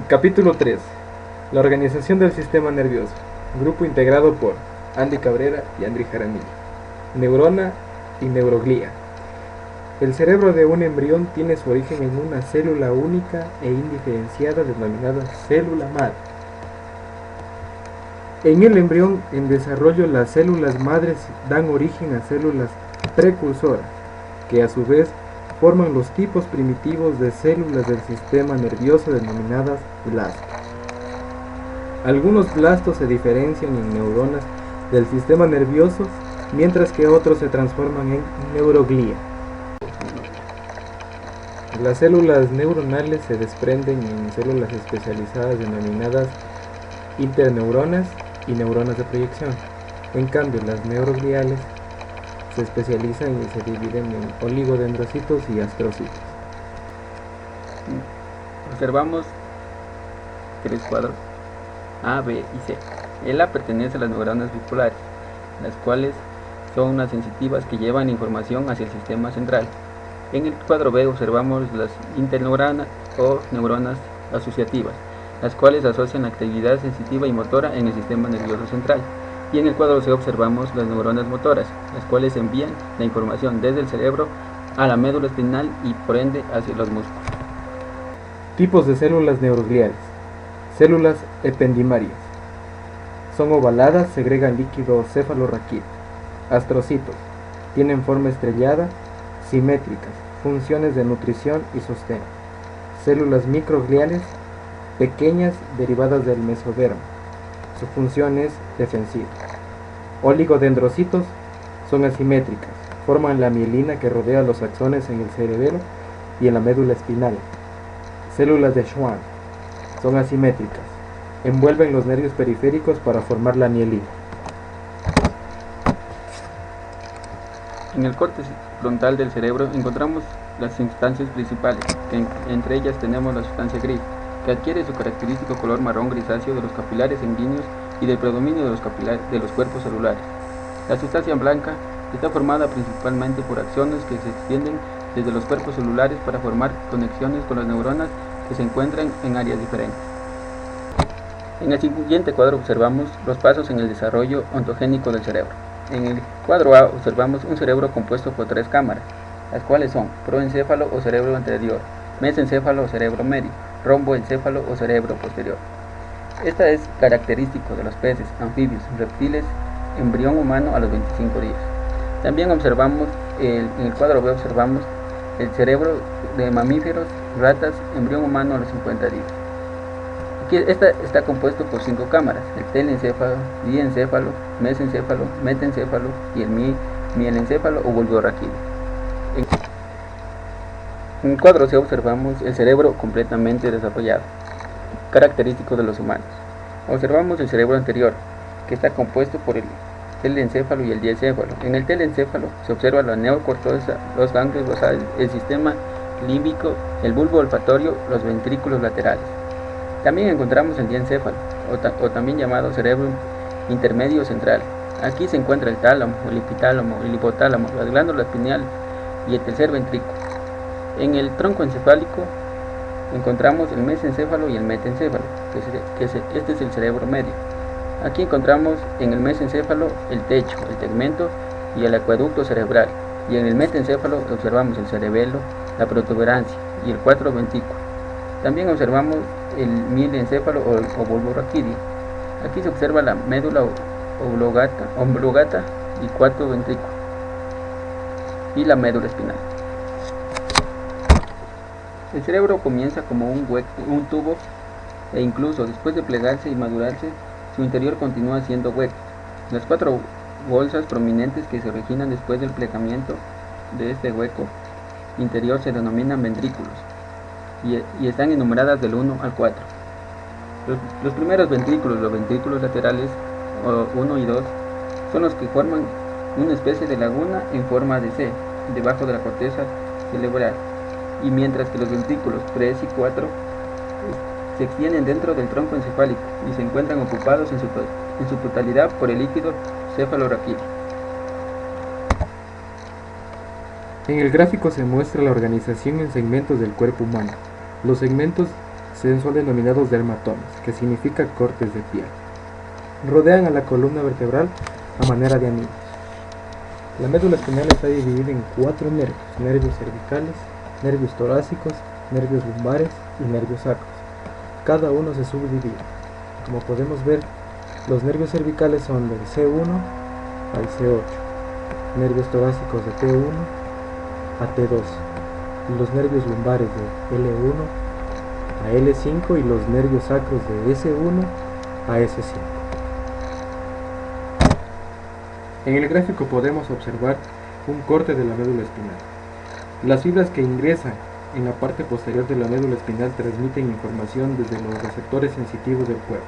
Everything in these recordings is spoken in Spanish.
Capítulo 3. La organización del sistema nervioso. Grupo integrado por Andy Cabrera y Andri Jaramillo. Neurona y neuroglía. El cerebro de un embrión tiene su origen en una célula única e indiferenciada denominada célula madre. En el embrión en desarrollo, las células madres dan origen a células precursoras, que a su vez forman los tipos primitivos de células del sistema nervioso denominadas blastos. Algunos blastos se diferencian en neuronas del sistema nervioso, mientras que otros se transforman en neuroglía. Las células neuronales se desprenden en células especializadas denominadas interneuronas y neuronas de proyección. En cambio, las neurogliales se especializan y se dividen en oligodendrocitos y astrocitos. Observamos tres cuadros A, B y C. El A pertenece a las neuronas bipolares, las cuales son unas sensitivas que llevan información hacia el sistema central. En el cuadro B observamos las interneuronas o neuronas asociativas, las cuales asocian la actividad sensitiva y motora en el sistema nervioso central. Y en el cuadro C observamos las neuronas motoras, las cuales envían la información desde el cerebro a la médula espinal y por ende hacia los músculos. Tipos de células neurogliales. Células ependimarias. Son ovaladas, segregan líquido cefalorraquídeo. Astrocitos. Tienen forma estrellada, simétricas, funciones de nutrición y sostén. Células microgliales, pequeñas, derivadas del mesodermo. Su función es defensiva. Oligodendrocitos son asimétricas, forman la mielina que rodea los axones en el cerebelo y en la médula espinal. Células de Schwann son asimétricas, envuelven los nervios periféricos para formar la mielina. En el córtex frontal del cerebro encontramos las sustancias principales, que entre ellas tenemos la sustancia gris, que adquiere su característico color marrón grisáceo de los capilares sanguíneos y del predominio de los cuerpos celulares. La sustancia blanca está formada principalmente por axones que se extienden desde los cuerpos celulares para formar conexiones con las neuronas que se encuentran en áreas diferentes. En el siguiente cuadro observamos los pasos en el desarrollo ontogénico del cerebro. En el cuadro A observamos un cerebro compuesto por tres cámaras, las cuales son proencéfalo o cerebro anterior, mesencéfalo o cerebro medio, romboencéfalo o cerebro posterior. Esta es característico de los peces, anfibios, reptiles, embrión humano a los 25 días. También observamos, en el cuadro B observamos el cerebro de mamíferos, ratas, embrión humano a los 50 días. Aquí está compuesto por 5 cámaras, el telencéfalo, diencéfalo, mesencéfalo, metencéfalo y el mielencéfalo o bulborraquídeo. En el cuadro C observamos el cerebro completamente desarrollado, característico de los humanos. Observamos el cerebro anterior, que está compuesto por el telencéfalo y el diencéfalo. En el telencéfalo se observa la neocorteza, los ganglios basales, el sistema límbico, el bulbo olfatorio, los ventrículos laterales. También encontramos el diencéfalo, o también llamado cerebro intermedio central. Aquí se encuentra el tálamo, el epitálamo, el hipotálamo, las glándulas pineales y el tercer ventrículo. En el tronco encefálico encontramos el mesencéfalo y el metencéfalo, este es el cerebro medio. Aquí encontramos en el mesencéfalo el techo, el tegmento y el acueducto cerebral, y en el metencéfalo observamos el cerebelo, la protuberancia y el cuarto ventrículo. También observamos el mielencéfalo o bulborraquídeo. Aquí se observa la médula oblongata y cuarto ventrículo y la médula espinal. El cerebro comienza como un tubo e incluso después de plegarse y madurarse, su interior continúa siendo hueco. Las 4 bolsas prominentes que se originan después del plegamiento de este hueco interior se denominan ventrículos y están enumeradas del 1 al 4. Los primeros ventrículos, los ventrículos laterales 1 y 2, son los que forman una especie de laguna en forma de C, debajo de la corteza cerebral, y mientras que los ventrículos 3 y 4 se extienden dentro del tronco encefálico y se encuentran ocupados en su totalidad por el líquido cefalorraquídeo. En el gráfico se muestra la organización en segmentos del cuerpo humano. Los segmentos son denominados dermatomas, que significa cortes de piel. Rodean a la columna vertebral a manera de anillos. La médula espinal está dividida en 4 nervios: nervios cervicales, nervios torácicos, nervios lumbares y nervios sacros. Cada uno se subdivide. Como podemos ver, los nervios cervicales son del C1 al C8, nervios torácicos de T1 a T2, y los nervios lumbares de L1 a L5 y los nervios sacros de S1 a S5. En el gráfico podemos observar un corte de la médula espinal. Las fibras que ingresan en la parte posterior de la médula espinal transmiten información desde los receptores sensitivos del cuerpo.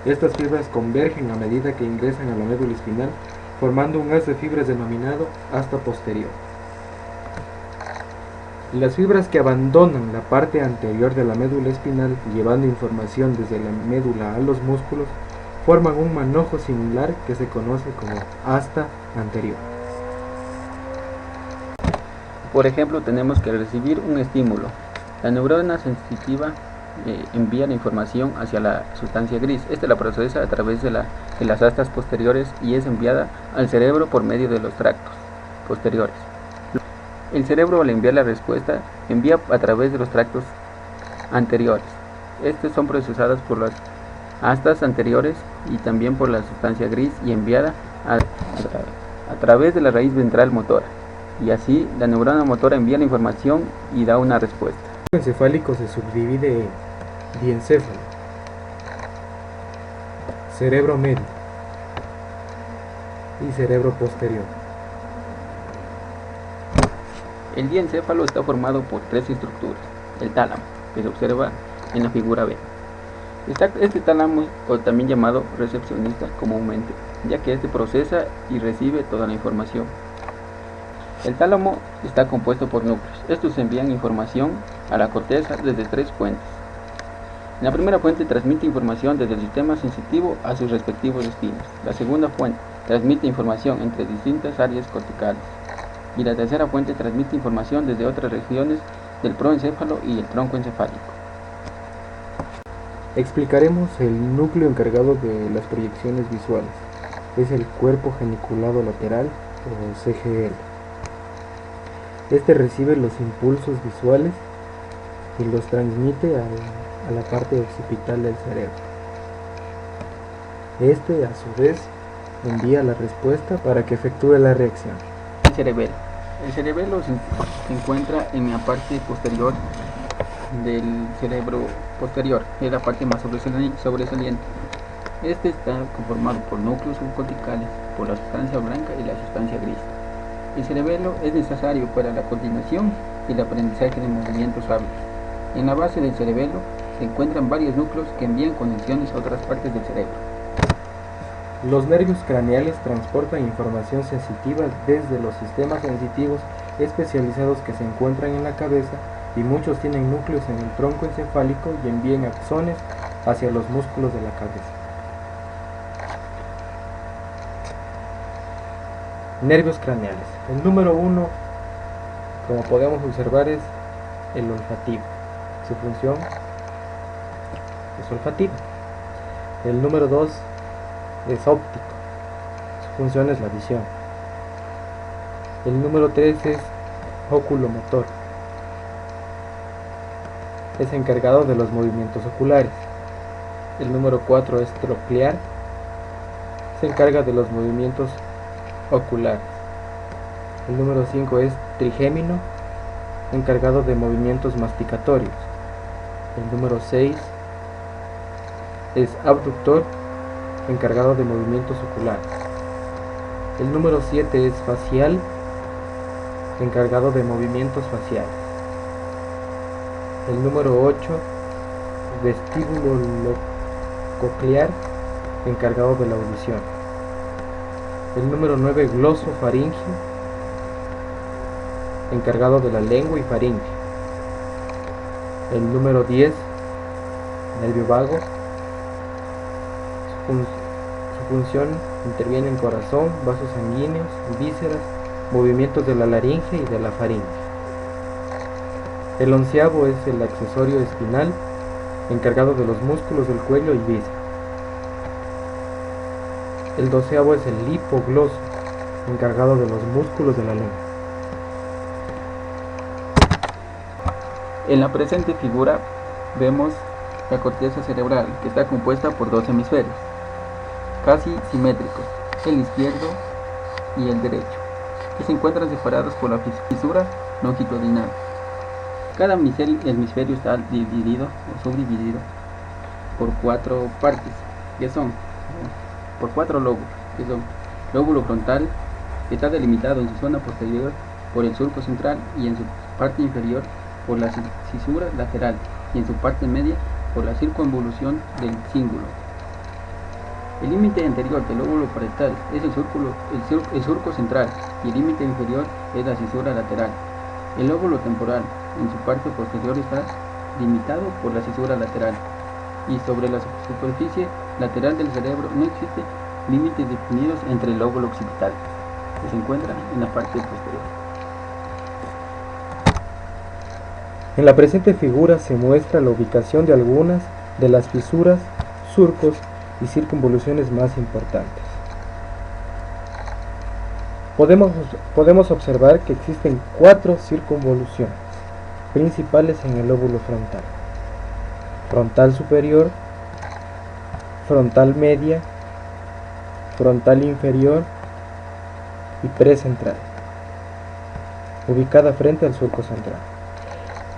Estas fibras convergen a medida que ingresan a la médula espinal, formando un haz de fibras denominado asta posterior. Las fibras que abandonan la parte anterior de la médula espinal, llevando información desde la médula a los músculos, forman un manojo similar que se conoce como asta anterior. Por ejemplo, tenemos que recibir un estímulo. La neurona sensitiva envía la información hacia la sustancia gris. Esta la procesa a través de las astas posteriores y es enviada al cerebro por medio de los tractos posteriores. El cerebro, al enviar la respuesta, envía a través de los tractos anteriores. Estas son procesadas por las astas anteriores y también por la sustancia gris y enviada a través de la raíz ventral motora. Y así la neurona motora envía la información y da una respuesta. El encefálico se subdivide en diencéfalo, cerebro medio y cerebro posterior. El diencéfalo está formado por 3 estructuras. El tálamo, que se observa en la figura B. Este tálamo, o también llamado recepcionista comúnmente, ya que este procesa y recibe toda la información. El tálamo está compuesto por núcleos. Estos envían información a la corteza desde 3 fuentes. La primera fuente transmite información desde el sistema sensitivo a sus respectivos destinos. La segunda fuente transmite información entre distintas áreas corticales. Y la tercera fuente transmite información desde otras regiones del proencéfalo y el tronco encefálico. Explicaremos el núcleo encargado de las proyecciones visuales. Es el cuerpo geniculado lateral o CGL. Este recibe los impulsos visuales y los transmite a la parte occipital del cerebro. Este, a su vez, envía la respuesta para que efectúe la reacción. El cerebelo. El cerebelo se encuentra en la parte posterior del cerebro posterior, es la parte más sobresaliente. Este está conformado por núcleos subcorticales, por la sustancia blanca y la sustancia gris. El cerebelo es necesario para la coordinación y el aprendizaje de movimientos hábiles. En la base del cerebelo se encuentran varios núcleos que envían conexiones a otras partes del cerebro. Los nervios craneales transportan información sensitiva desde los sistemas sensitivos especializados que se encuentran en la cabeza, y muchos tienen núcleos en el tronco encefálico y envían axones hacia los músculos de la cabeza. Nervios craneales. El número 1, como podemos observar, es el olfativo. Su función es olfativa. El número 2 es óptico. Su función es la visión. El número 3 es oculomotor. Es encargado de los movimientos oculares. El número 4 es troclear. Se encarga de los movimientos oculares. El número 5 es trigémino, encargado de movimientos masticatorios. El número 6 es abductor, encargado de movimientos oculares. El número 7 es facial, encargado de movimientos faciales. El número 8, vestíbulo coclear, encargado de la audición. El número 9, glosofaringio, encargado de la lengua y faringe. El número 10, nervio vago. Su función interviene en corazón, vasos sanguíneos, vísceras, movimientos de la laringe y de la faringe. El 11º es el accesorio espinal, encargado de los músculos del cuello y bíceps. El 12º es el hipogloso, encargado de los músculos de la lengua. En la presente figura vemos la corteza cerebral, que está compuesta por dos hemisferios, casi simétricos, el izquierdo y el derecho, que se encuentran separados por la fisura longitudinal. Cada hemisferio está dividido o subdividido por cuatro partes, que son por cuatro lóbulos, que son lóbulo frontal, que está delimitado en su zona posterior por el surco central y en su parte inferior por la cisura lateral y en su parte media por la circunvolución del cíngulo. El límite anterior del lóbulo parietal es el surco central y el límite inferior es la cisura lateral. El lóbulo temporal en su parte posterior está limitado por la cisura lateral y sobre la superficie lateral del cerebro no existen límites definidos entre el lóbulo occipital, que se encuentra en la parte posterior. En la presente figura se muestra la ubicación de algunas de las fisuras, surcos y circunvoluciones más importantes. Podemos observar que existen 4 circunvoluciones principales en el lóbulo frontal: frontal superior, frontal media, frontal inferior y precentral, ubicada frente al surco central.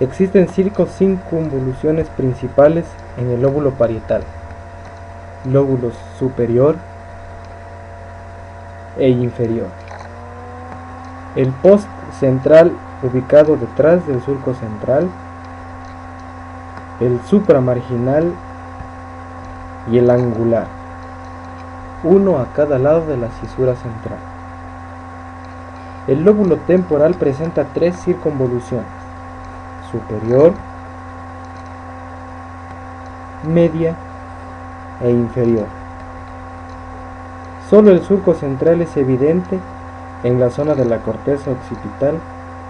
Existen 5 circunvoluciones principales en el lóbulo parietal: lóbulo superior e inferior, el post central ubicado detrás del surco central, el supramarginal y el angular, uno a cada lado de la cisura central. El lóbulo temporal presenta 3 circunvoluciones: superior, media e inferior. Solo el surco central es evidente en la zona de la corteza occipital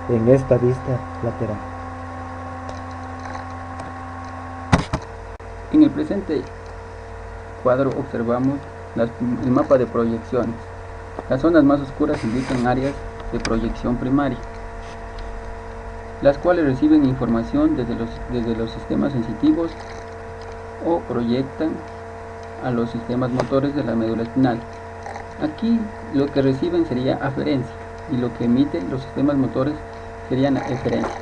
en esta vista lateral. En el presente cuadro observamos el mapa de proyecciones. Las zonas más oscuras indican áreas de proyección primaria, las cuales reciben información desde los sistemas sensitivos o proyectan a los sistemas motores de la médula espinal. Aquí lo que reciben sería aferencia y lo que emiten los sistemas motores serían eferencia.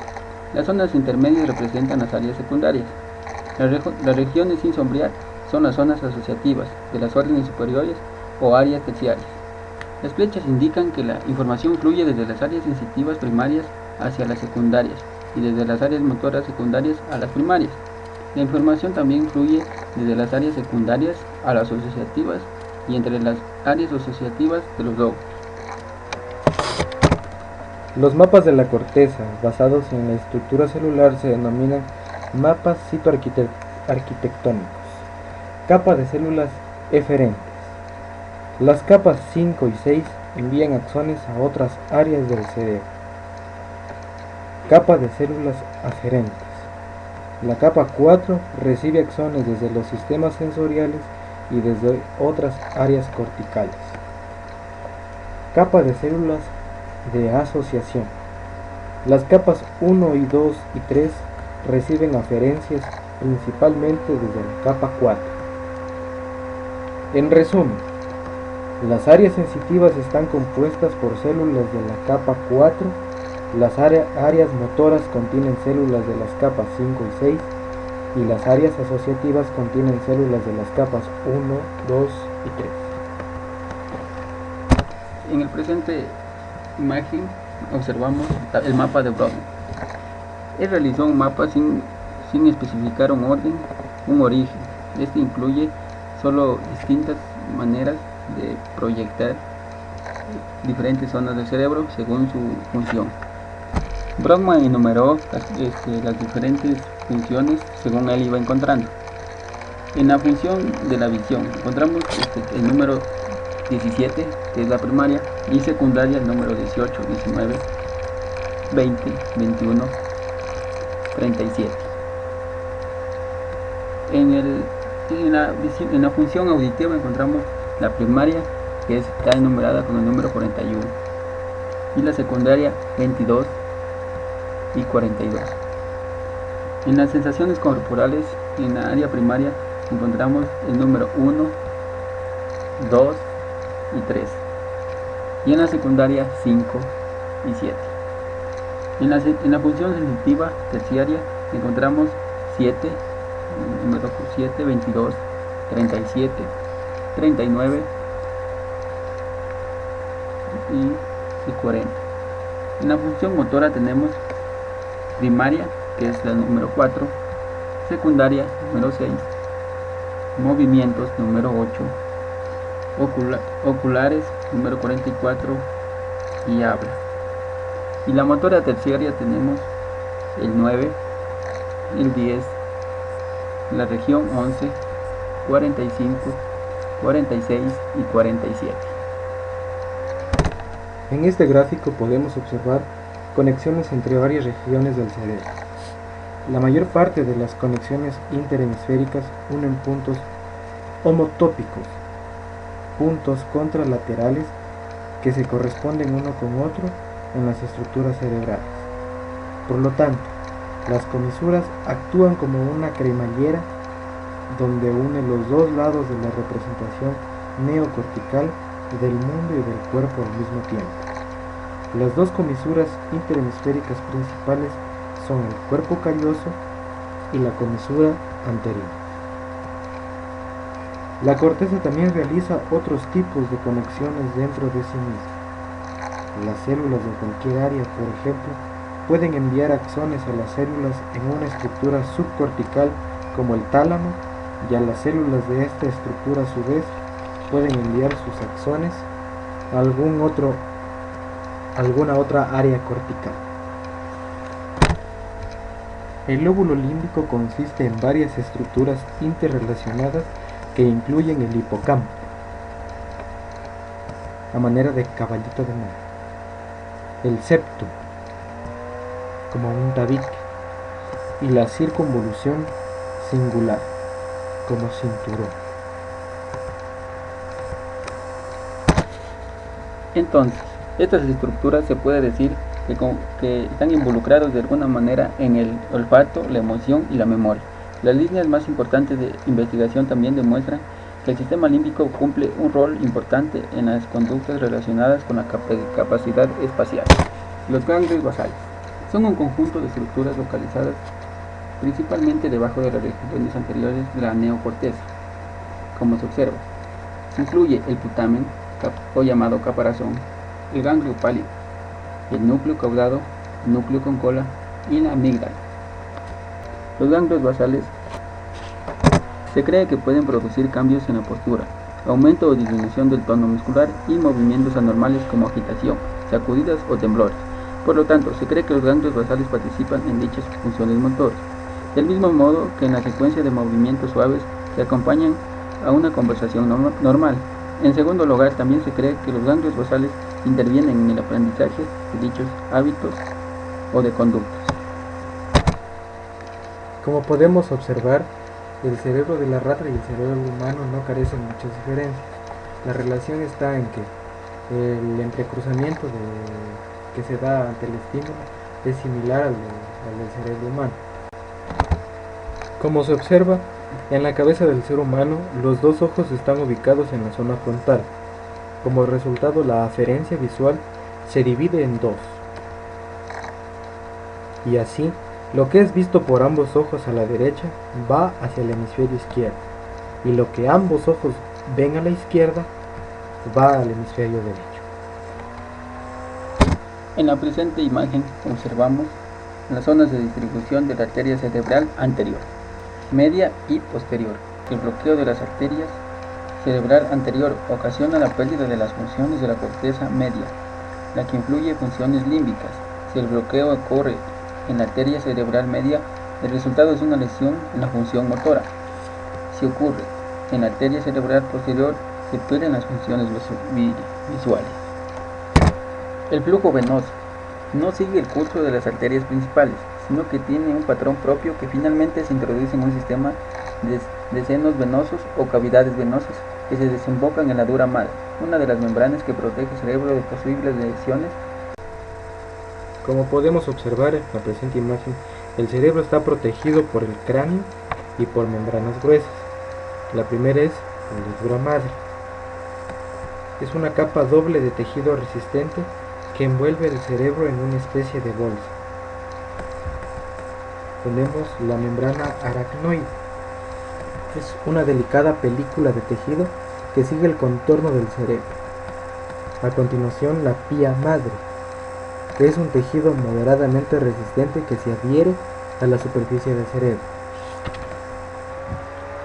Las zonas intermedias representan las áreas secundarias. Las regiones sin sombrear son las zonas asociativas de las órdenes superiores o áreas terciarias. Las flechas indican que la información fluye desde las áreas sensitivas primarias hacia las secundarias y desde las áreas motoras secundarias a las primarias. La información también fluye desde las áreas secundarias a las asociativas y entre las áreas asociativas de los lóbulos. Los mapas de la corteza basados en la estructura celular se denominan mapas citoarquitectónicos. Capa de células eferentes. Las capas 5 y 6 envían axones a otras áreas del cerebro. Capa de células aferentes. La capa 4 recibe axones desde los sistemas sensoriales y desde otras áreas corticales. Capa de células de asociación. Las capas 1 y 2 y 3 reciben aferencias principalmente desde la capa 4. En resumen, las áreas sensitivas están compuestas por células de la capa 4, las áreas motoras contienen células de las capas 5 y 6 y las áreas asociativas contienen células de las capas 1, 2 y 3. En el presente imagen observamos el mapa de Brodmann. Él realizó un mapa sin especificar un orden, un origen. Este incluye solo distintas maneras de proyectar diferentes zonas del cerebro según su función. Brodmann enumeró las diferentes funciones según él iba encontrando. En la función de la visión encontramos el número 17, que es la primaria, y secundaria el número 18, 19, 20, 21, 37. En la función auditiva encontramos la primaria, que está enumerada con el número 41, y la secundaria 22 y 42. En las sensaciones corporales, en la área primaria encontramos el número 1, 2 y 3, y en la secundaria 5 y 7. En la función sensitiva terciaria encontramos 7, número 7, 22, 37, 39 y 40. En la función motora tenemos primaria, que es la número 4, secundaria número 6, movimientos número 8, oculares número 44 y habla. Y la motora terciaria tenemos el 9, el 10, la región 11, 45, 46 y 47. En este gráfico podemos observar conexiones entre varias regiones del cerebro. La mayor parte de las conexiones interhemisféricas unen puntos homotópicos, puntos contralaterales que se corresponden uno con otro en las estructuras cerebrales. Por lo tanto, las comisuras actúan como una cremallera donde une los dos lados de la representación neocortical del mundo y del cuerpo al mismo tiempo. Las dos comisuras interhemisféricas principales son el cuerpo calloso y la comisura anterior. La corteza también realiza otros tipos de conexiones dentro de sí misma. Las células de cualquier área, por ejemplo, pueden enviar axones a las células en una estructura subcortical como el tálamo, y a las células de esta estructura a su vez pueden enviar sus axones a alguna otra área cortical. El lóbulo límbico consiste en varias estructuras interrelacionadas que incluyen el hipocampo, a manera de caballito de mar, el septum, como un tabique, y la circunvolución singular, como cinturón. Entonces, estas estructuras se puede decir que están involucrados de alguna manera en el olfato, la emoción y la memoria. Las líneas más importantes de investigación también demuestran que el sistema límbico cumple un rol importante en las conductas relacionadas con la capacidad espacial. Los ganglios basales son un conjunto de estructuras localizadas principalmente debajo de las regiones anteriores de la neocorteza. Como se observa, incluye el putamen, o llamado caparazón, el ganglio pálido, el núcleo caudado, el núcleo con cola y la amígdala. Los ganglios basales se cree que pueden producir cambios en la postura, aumento o disminución del tono muscular y movimientos anormales como agitación, sacudidas o temblores. Por lo tanto, se cree que los ganglios basales participan en dichas funciones motoras, del mismo modo que en la secuencia de movimientos suaves que acompañan a una conversación normal. En segundo lugar, también se cree que los ganglios basales intervienen en el aprendizaje de dichos hábitos o de conductas. Como podemos observar, el cerebro de la rata y el cerebro humano no carecen de muchas diferencias. La relación está en que el entrecruzamiento que se da ante el estímulo es similar al del cerebro humano. Como se observa, en la cabeza del ser humano, los dos ojos están ubicados en la zona frontal. Como resultado, la aferencia visual se divide en dos. Y así, lo que es visto por ambos ojos a la derecha va hacia el hemisferio izquierdo, y lo que ambos ojos ven a la izquierda va al hemisferio derecho. En la presente imagen observamos las zonas de distribución de la arteria cerebral anterior, media y posterior. El bloqueo de las arterias cerebral anterior ocasiona la pérdida de las funciones de la corteza media, la que influye en funciones límbicas. Si el bloqueo ocurre en la arteria cerebral media, el resultado es una lesión en la función motora. Si ocurre en la arteria cerebral posterior, se pierden las funciones visuales. El flujo venoso no sigue el curso de las arterias principales, sino que tiene un patrón propio que finalmente se introduce en un sistema de senos venosos o cavidades venosas que se desembocan en la dura madre, una de las membranas que protege el cerebro de posibles lesiones. Como podemos observar en la presente imagen, el cerebro está protegido por el cráneo y por membranas gruesas. La primera es la dura madre. Es una capa doble de tejido resistente que envuelve el cerebro en una especie de bolsa. Tenemos la membrana aracnoide. Es una delicada película de tejido que sigue el contorno del cerebro. A continuación, la pía madre, que es un tejido moderadamente resistente que se adhiere a la superficie del cerebro.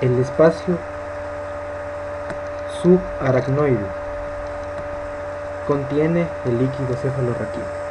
El espacio subaracnoide contiene el líquido cefalorraquídeo.